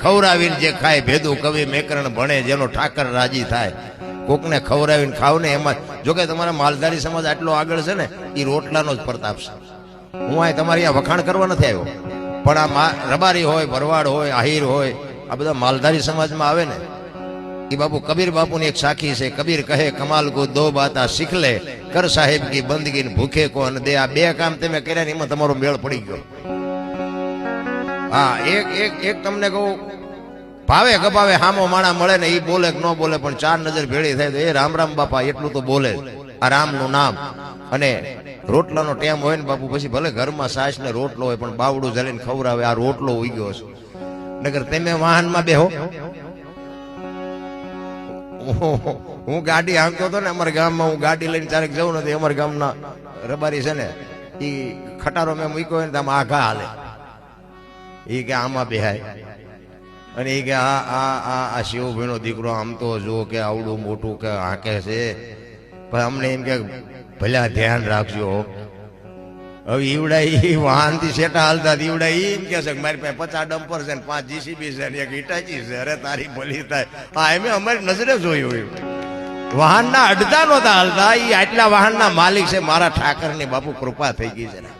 ખવરાવીને જે ખાય ભેદું કવિ મેકરણ ભણે જેનો ઠાકર રાજી થાય કોકને ખવરાવીને ખાવ ને એમાં જોકે તમારા માલધારી સમાજ આટલો આગળ છે ને એ રોટલાનો જ પ્રતાપ છે હું આ તમારી આ વખાણ કરવા નથી આવ્યો પણ આ રબારી હોય ભરવાડ હોય આહિર હોય આ બધા માલધારી સમાજમાં આવે ને એ બાપુ કબીર બાપુની એક સાખી છે કબીર કહે કમાલ કો દો બાતા શીખ લે કર સાહેબ કી બંદગી ભૂખે કો અને દે આ બે કામ તમે કર્યા ને એમાં તમારો મેળ પડી ગયો હા એક તમને કહું ભાવે ગભાવે હામો માણા મળે ને એ બોલે કે ન બોલે પણ ચાર નજર ભેળી થાય તો એ રામ રામ બાપા એટલું તો બોલે આ રામનું નામ અને રોટલાનો ટેમ હોય ને બાપુ પછી ભલે ઘરમાં સાસ ને રોટલો હોય પણ બાવડું જલીને ખવડાવે આ રોટલો ઉઈ ગયો છે નગર તમે વાહનમાં બેહો હું ગાડી હાંકતો હતો ને અમારા ગામમાં હું ગાડી લઈને ચારેક જવું નથી અમારા ગામના રબારી છે ને એ ખટારો મેં મૂક્યો હોય ને આમ આઘા હાલે એ કે આમાં બેહાય અને એ કે આ શિવભાઈનો દીકરો આમ તો જો કે આવડું મોટું કે હાંકે છે પણ અમને એમ કે ભલે ધ્યાન રાખજો હવે ઈવડા ઈ વાહન થી સેટા હાલતા ઈવડા એમ કે છે મારી પાસે 50 ડમ્પર છે ને 5 જીસીબી છે ને એક હિટાચી છે અરે તારી ભલી થાય હા એમ અમારી નજરે જોયું હોય વાહન ના અડધા નહોતા હાલતા એ આટલા વાહન ના માલિક છે મારા ઠાકર ની બાપુ કૃપા થઈ ગઈ છે